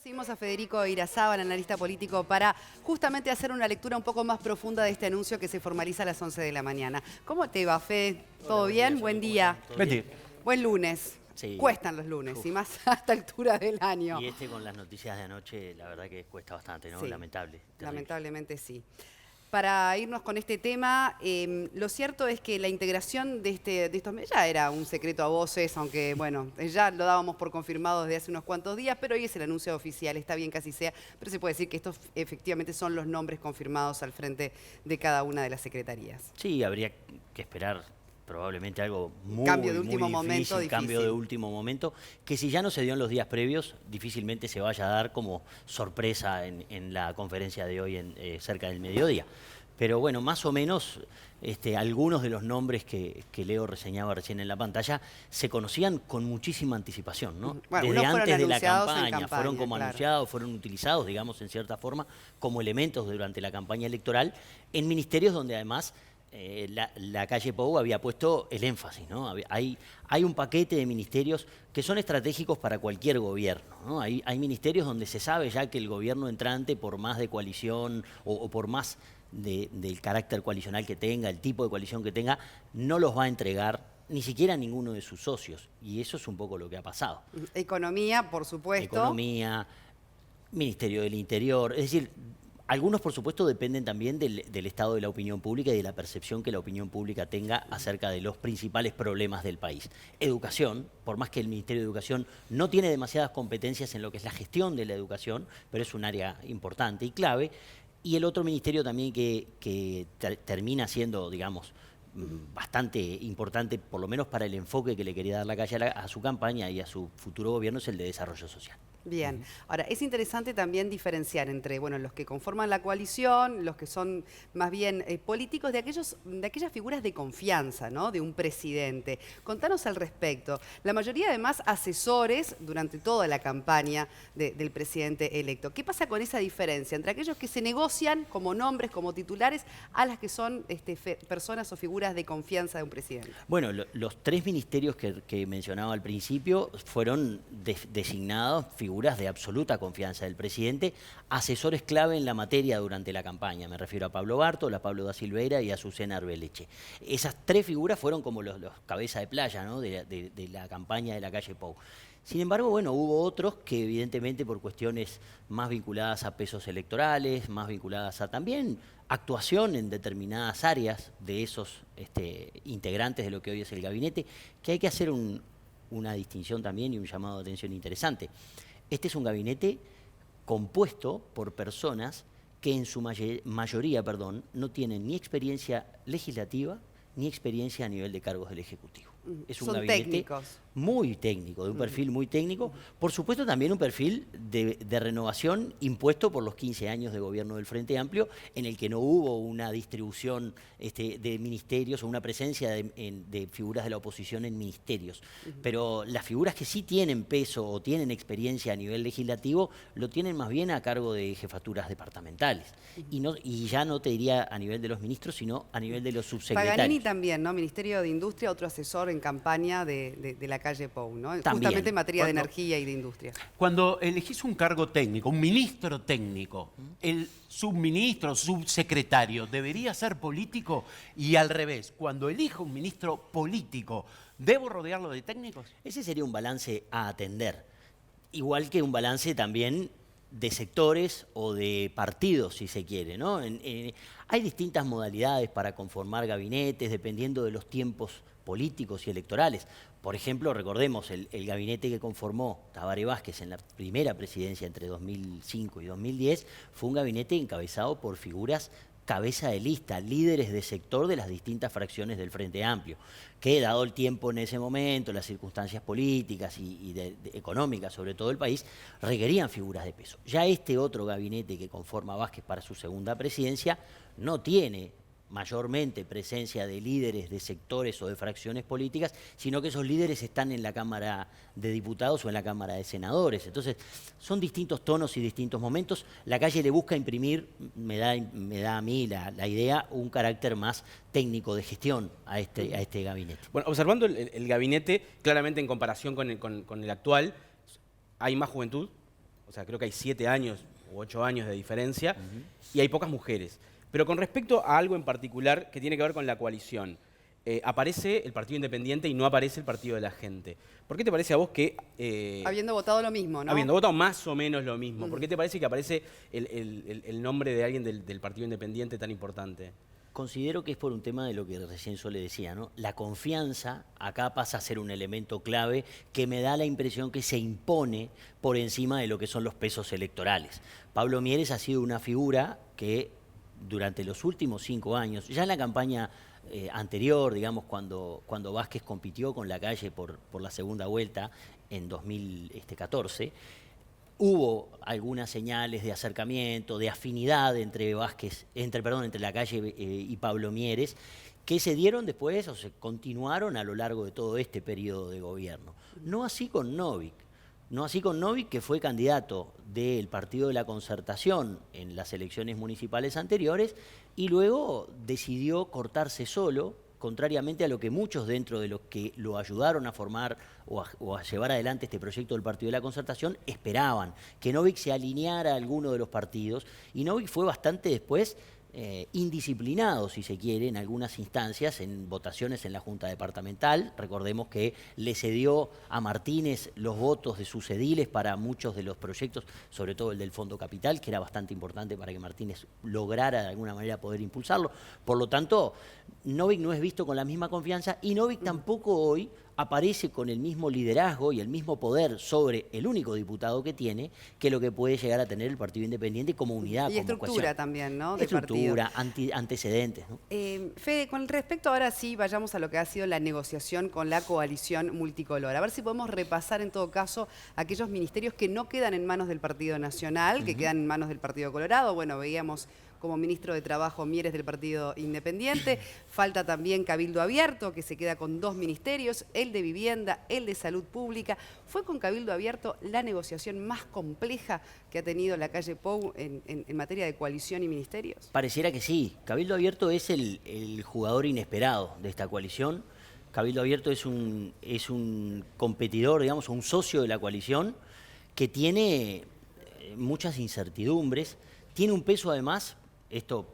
Recibimos a Federico Irazábal, analista político, para justamente hacer una lectura un poco más profunda de este anuncio que se formaliza a las 11 de la mañana. ¿Cómo te va, Fede? ¿Todo bien? Buen día. Buen lunes. Sí. Cuestan los lunes, y más a esta altura del año. Y con las noticias de anoche, la verdad que cuesta bastante, ¿no? Sí, Lamentable. Terrible. Lamentablemente sí. Para irnos con este tema, lo cierto es que la integración de estos medios ya era un secreto a voces, aunque bueno, ya lo dábamos por confirmado desde hace unos cuantos días, pero hoy es el anuncio oficial, está bien que así sea, pero se puede decir que estos efectivamente son los nombres confirmados al frente de cada una de las secretarías. Sí, habría que esperar probablemente algo muy, cambio de muy último difícil, momento, cambio de último momento, que si ya no se dio en los días previos, difícilmente se vaya a dar como sorpresa en la conferencia de hoy cerca del mediodía. Pero bueno, más o menos algunos de los nombres que Leo reseñaba recién en la pantalla se conocían con muchísima anticipación, ¿no? Bueno, desde antes de la campaña, fueron como claro, anunciados, fueron utilizados, digamos, en cierta forma, como elementos durante la campaña electoral, en ministerios donde además la calle Pou había puesto el énfasis, ¿no? Hay un paquete de ministerios que son estratégicos para cualquier gobierno, ¿no? Hay ministerios donde se sabe ya que el gobierno entrante, por más de coalición o por más del carácter coalicional que tenga, el tipo de coalición que tenga, no los va a entregar ni siquiera a ninguno de sus socios. Y eso es un poco lo que ha pasado. Economía, por supuesto. Economía, Ministerio del Interior, es decir, algunos, por supuesto, dependen también del estado de la opinión pública y de la percepción que la opinión pública tenga acerca de los principales problemas del país. Educación, por más que el Ministerio de Educación no tiene demasiadas competencias en lo que es la gestión de la educación, pero es un área importante y clave. Y el otro ministerio también que termina siendo, digamos, bastante importante, por lo menos para el enfoque que le quería dar la calle a su campaña y a su futuro gobierno, es el de desarrollo social. Bien, ahora es interesante también diferenciar entre los que conforman la coalición, los que son más bien políticos, de aquellas figuras de confianza, ¿no? De un presidente. Contanos al respecto. La mayoría además asesores durante toda la campaña del presidente electo. ¿Qué pasa con esa diferencia entre aquellos que se negocian como nombres, como titulares, a las que son personas o figuras de confianza de un presidente? Bueno, los tres ministerios que mencionaba al principio fueron designados figuras de absoluta confianza del presidente, asesores clave en la materia durante la campaña. Me refiero a Pablo Bartol, a Pablo da Silveira y a Azucena Arbeleche. Esas tres figuras fueron como los cabeza de playa, ¿no? de la campaña de la calle Pou. Sin embargo, bueno, hubo otros que evidentemente por cuestiones más vinculadas a pesos electorales, más vinculadas a también actuación en determinadas áreas de esos integrantes de lo que hoy es el gabinete, que hay que hacer una distinción también y un llamado de atención interesante. Este es un gabinete compuesto por personas que en su mayoría no tienen ni experiencia legislativa ni experiencia a nivel de cargos del Ejecutivo. Es un gabinete técnicos. Muy técnico, de un perfil muy técnico. Por supuesto también un perfil de renovación impuesto por los 15 años de gobierno del Frente Amplio, en el que no hubo una distribución de ministerios o una presencia de figuras de la oposición en ministerios. Pero las figuras que sí tienen peso o tienen experiencia a nivel legislativo, lo tienen más bien a cargo de jefaturas departamentales. Y ya no te diría a nivel de los ministros, sino a nivel de los subsecretarios. Paganini también, ¿no? Ministerio de Industria, otro asesor en campaña de la calle Pou, ¿no? También. Justamente en materia de energía y de industria. Cuando elegís un cargo técnico, un ministro técnico, el subministro, subsecretario, ¿debería ser político? Y al revés, cuando elijo un ministro político, ¿debo rodearlo de técnicos? Ese sería un balance a atender. Igual que un balance también de sectores o de partidos, si se quiere, ¿no? Hay distintas modalidades para conformar gabinetes dependiendo de los tiempos políticos y electorales. Por ejemplo, recordemos, el gabinete que conformó Tabaré Vázquez en la primera presidencia entre 2005 y 2010 fue un gabinete encabezado por figuras cabeza de lista, líderes de sector de las distintas fracciones del Frente Amplio, que dado el tiempo en ese momento, las circunstancias políticas y económicas sobre todo el país, requerían figuras de peso. Ya este otro gabinete que conforma Vázquez para su segunda presidencia no tiene mayormente presencia de líderes de sectores o de fracciones políticas, sino que esos líderes están en la Cámara de Diputados o en la Cámara de Senadores. Entonces, son distintos tonos y distintos momentos. La calle le busca imprimir, me da a mí la idea, un carácter más técnico de gestión a este gabinete. Bueno, observando el gabinete, claramente en comparación con el actual, hay más juventud. o sea, creo que hay 7 años u 8 años de diferencia, y hay pocas mujeres. Pero con respecto a algo en particular que tiene que ver con la coalición, aparece el Partido Independiente y no aparece el Partido de la Gente. ¿Por qué te parece a vos que... Habiendo votado lo mismo, ¿no? habiendo votado más o menos lo mismo, ¿por qué te parece que aparece el nombre de alguien del Partido Independiente tan importante? Considero que es por un tema de lo que recién yo le decía, ¿no? La confianza acá pasa a ser un elemento clave que me da la impresión que se impone por encima de lo que son los pesos electorales. Pablo Mieres ha sido una figura que durante los últimos 5 años, ya en la campaña anterior, digamos, cuando Vázquez compitió con Lacalle por la segunda vuelta en 2014, hubo algunas señales de acercamiento, de afinidad entre Lacalle y Pablo Mieres, que se dieron después o se continuaron a lo largo de todo este periodo de gobierno. No así con Novik. No así con Novik, que fue candidato del Partido de la Concertación en las elecciones municipales anteriores y luego decidió cortarse solo, contrariamente a lo que muchos dentro de los que lo ayudaron a formar o a llevar adelante este proyecto del Partido de la Concertación esperaban, que Novik se alineara a alguno de los partidos, y Novik fue bastante después indisciplinado, si se quiere, en algunas instancias, en votaciones en la Junta Departamental. Recordemos que le cedió a Martínez los votos de sus ediles para muchos de los proyectos, sobre todo el del Fondo Capital, que era bastante importante para que Martínez lograra de alguna manera poder impulsarlo. Por lo tanto, Novik no es visto con la misma confianza y Novik tampoco hoy aparece con el mismo liderazgo y el mismo poder sobre el único diputado que tiene que lo que puede llegar a tener el Partido Independiente como unidad, Y como estructura cohesión. también, ¿no? Del Estructura, partido. antecedentes, ¿no? Fede, con respecto ahora sí, vayamos a lo que ha sido la negociación con la coalición multicolor. A ver si podemos repasar en todo caso aquellos ministerios que no quedan en manos del Partido Nacional, que quedan en manos del Partido Colorado. Bueno, veíamos como ministro de Trabajo Mieres del Partido Independiente. Falta también Cabildo Abierto, que se queda con 2 ministerios, el de Vivienda, el de Salud Pública. ¿Fue con Cabildo Abierto la negociación más compleja que ha tenido Lacalle Pou en materia de coalición y ministerios? Pareciera que sí. Cabildo Abierto es el jugador inesperado de esta coalición. Cabildo Abierto es un competidor, digamos, un socio de la coalición que tiene muchas incertidumbres, tiene un peso además. Esto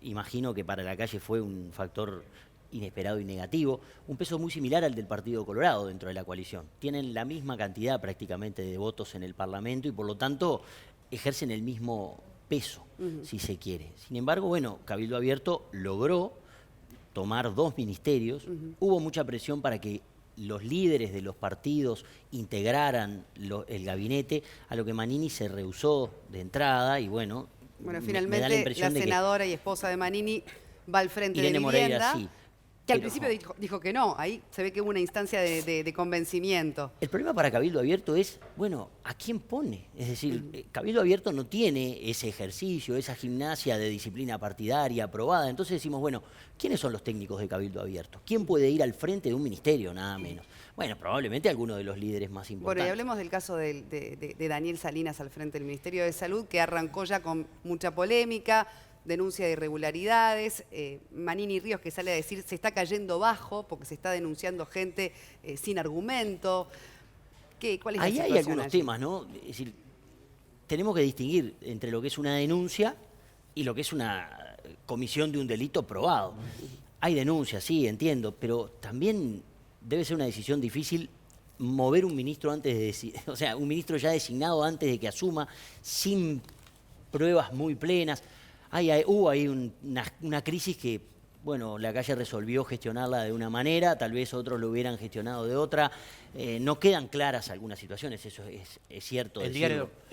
imagino que para Lacalle fue un factor inesperado y negativo, un peso muy similar al del Partido Colorado dentro de la coalición. Tienen la misma cantidad prácticamente de votos en el Parlamento y por lo tanto ejercen el mismo peso, si se quiere. Sin embargo, bueno, Cabildo Abierto logró tomar 2 ministerios, hubo mucha presión para que los líderes de los partidos integraran el gabinete, a lo que Manini se rehusó de entrada y bueno, finalmente me da la impresión de que senadora y esposa de Manini va al frente Irene de Vivienda, Moreira, sí. que al principio dijo que no. Ahí se ve que hubo una instancia de convencimiento. El problema para Cabildo Abierto es, bueno, ¿a quién pone? Es decir, Cabildo Abierto no tiene ese ejercicio, esa gimnasia de disciplina partidaria aprobada. Entonces decimos, bueno, ¿quiénes son los técnicos de Cabildo Abierto? ¿Quién puede ir al frente de un ministerio, nada menos? Bueno, probablemente alguno de los líderes más importantes. Bueno, y hablemos del caso de Daniel Salinas al frente del Ministerio de Salud, que arrancó ya con mucha polémica, denuncia de irregularidades, Manini Ríos que sale a decir se está cayendo bajo porque se está denunciando gente sin argumento. ¿Cuál es la Ahí situación hay algunos allí? temas, ¿no? Es decir, tenemos que distinguir entre lo que es una denuncia y lo que es una comisión de un delito probado. Hay denuncias, sí, entiendo, pero también debe ser una decisión difícil mover un ministro o sea, un ministro ya designado antes de que asuma, sin pruebas muy plenas. Hubo ahí una crisis que, bueno, Lacalle resolvió gestionarla de una manera, tal vez otros lo hubieran gestionado de otra. No quedan claras algunas situaciones, eso es cierto.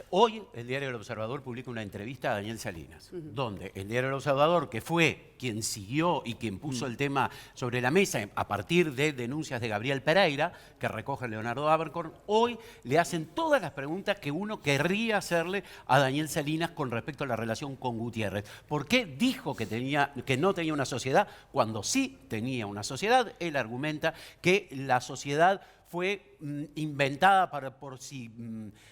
Hoy el diario El Observador publica una entrevista a Daniel Salinas, donde el diario El Observador, que fue quien siguió y quien puso el tema sobre la mesa a partir de denuncias de Gabriel Pereira, que recoge Leonardo Abercorn, hoy le hacen todas las preguntas que uno querría hacerle a Daniel Salinas con respecto a la relación con Gutiérrez. ¿Por qué dijo que no tenía una sociedad cuando sí tenía una sociedad? Él argumenta que la sociedad fue inventada por si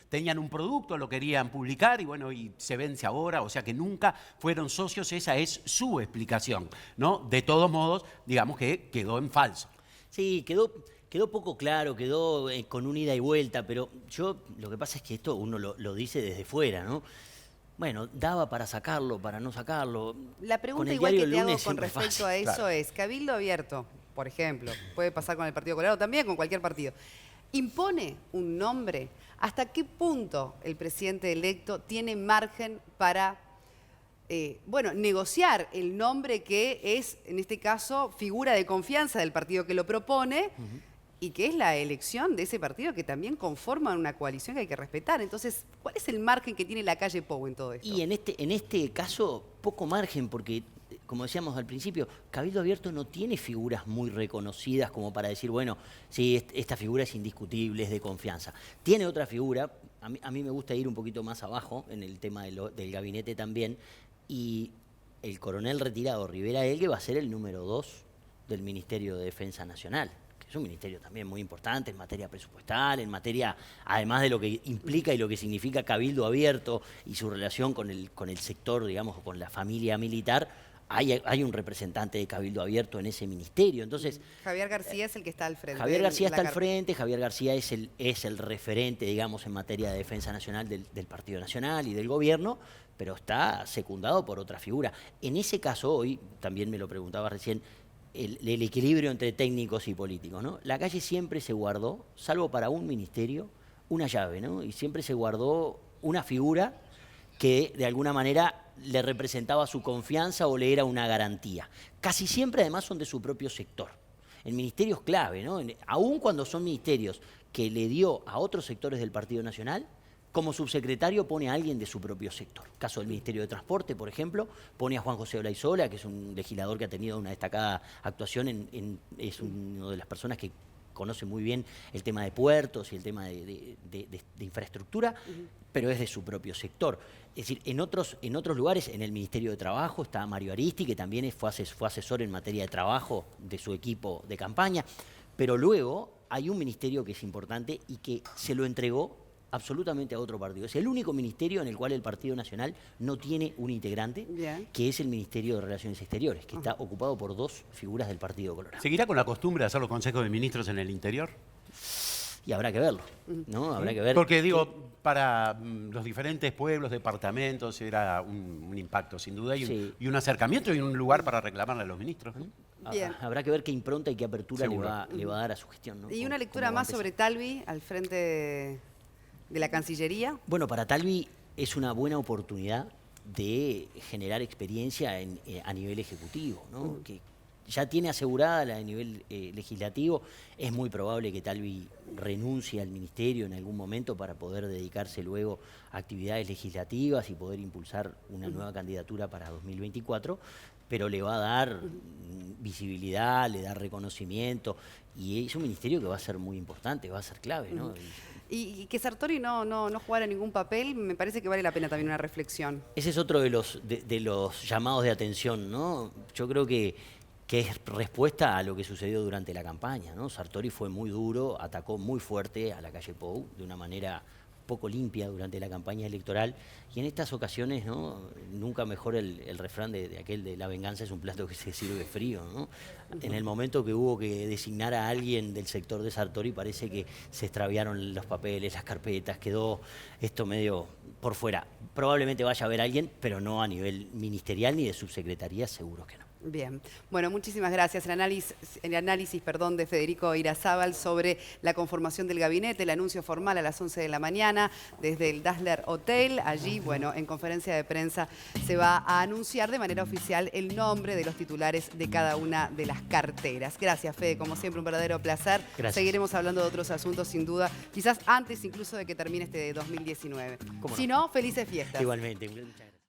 tenían un producto, lo querían publicar y bueno, y se vence ahora, o sea que nunca fueron socios, esa es su explicación, ¿no? De todos modos, digamos que quedó en falso. Sí, quedó quedó poco claro, quedó con un ida y vuelta, pero lo que pasa es que esto uno lo dice desde fuera, ¿no? Bueno, daba para sacarlo, para no sacarlo. La Con pregunta el igual diario que El te hago Lunes con siempre es respecto fácil. a eso claro. es, Cabildo Abierto, por ejemplo, puede pasar con el Partido Colorado también, con cualquier partido, impone un nombre. ¿Hasta qué punto el presidente electo tiene margen para negociar el nombre que es, en este caso, figura de confianza del partido que lo propone y que es la elección de ese partido que también conforma una coalición que hay que respetar? Entonces, ¿cuál es el margen que tiene la calle Pou en todo esto? Y en este caso, poco margen, porque, como decíamos al principio, Cabildo Abierto no tiene figuras muy reconocidas como para decir, bueno, sí, esta figura es indiscutible, es de confianza. Tiene otra figura, a mí me gusta ir un poquito más abajo en el tema del gabinete también, y el coronel retirado Rivera Elgue va a ser el número 2 del Ministerio de Defensa Nacional, que es un ministerio también muy importante en materia presupuestal, en materia, además de lo que implica y lo que significa Cabildo Abierto y su relación con el sector, digamos, con la familia militar. Hay un representante de Cabildo Abierto en ese ministerio. Entonces, Javier García es el que está al frente. Javier García de la está al carta. frente, Javier García es el referente, digamos, en materia de defensa nacional del Partido Nacional y del gobierno, pero está secundado por otra figura. En ese caso, hoy, también me lo preguntaba recién, el equilibrio entre técnicos y políticos, ¿no? La calle siempre se guardó, salvo para un ministerio, una llave, ¿no? Y siempre se guardó una figura que de alguna manera le representaba su confianza o le era una garantía. Casi siempre además son de su propio sector. En ministerios clave, ¿no? Aun cuando son ministerios que le dio a otros sectores del Partido Nacional, como subsecretario pone a alguien de su propio sector. Caso del Ministerio de Transporte, por ejemplo, pone a Juan José Olaizola, que es un legislador que ha tenido una destacada actuación, es una de las personas que conoce muy bien el tema de puertos y el tema de infraestructura, pero es de su propio sector. Es decir, en otros lugares, en el Ministerio de Trabajo, está Mario Aristi, que también fue asesor en materia de trabajo de su equipo de campaña, pero luego hay un ministerio que es importante y que se lo entregó absolutamente a otro partido. Es el único ministerio en el cual el Partido Nacional no tiene un integrante, Bien. que es el Ministerio de Relaciones Exteriores, que está ocupado por 2 figuras del Partido Colorado. ¿Seguirá con la costumbre de hacer los consejos de ministros en el interior? Y habrá que verlo, ¿no? Habrá que ver. Porque digo, para los diferentes pueblos, departamentos, era un impacto sin duda y, Sí. y un acercamiento y un lugar para reclamarle a los ministros, ¿no? Bien. Habrá que ver qué impronta y qué apertura le Seguro. va a dar a su gestión, ¿no? Y Cómo- una lectura cómo va a más empezar. sobre Talvi al frente de la Cancillería. Bueno, para Talvi es una buena oportunidad de generar experiencia a nivel ejecutivo, ¿no? Que ya tiene asegurada a nivel legislativo. Es muy probable que Talvi renuncie al ministerio en algún momento para poder dedicarse luego a actividades legislativas y poder impulsar una nueva candidatura para 2024, pero le va a dar visibilidad, le da reconocimiento, y es un ministerio que va a ser muy importante, va a ser clave, ¿no? Y que Sartori no jugara ningún papel, me parece que vale la pena también una reflexión. Ese es otro de los llamados de atención, ¿no? Yo creo que es respuesta a lo que sucedió durante la campaña, ¿no? Sartori fue muy duro, atacó muy fuerte a la calle Pou de una manera poco limpia durante la campaña electoral, y en estas ocasiones, ¿no? Nunca mejor el refrán de aquel de la venganza es un plato que se sirve frío, ¿no? En el momento que hubo que designar a alguien del sector de Sartori, parece que se extraviaron los papeles, las carpetas, quedó esto medio por fuera. Probablemente vaya a haber alguien, pero no a nivel ministerial ni de subsecretaría, seguro que no. Bien. Bueno, muchísimas gracias. El análisis de Federico Irazábal sobre la conformación del gabinete, el anuncio formal a las 11 de la mañana desde el Dazzler Hotel. Allí, bueno, en conferencia de prensa se va a anunciar de manera oficial el nombre de los titulares de cada una de las carteras. Gracias, Fede. Como siempre, un verdadero placer. Gracias. Seguiremos hablando de otros asuntos, sin duda, quizás antes incluso de que termine este 2019. ¿Cómo no? Si no, felices fiestas. Igualmente, muchas gracias.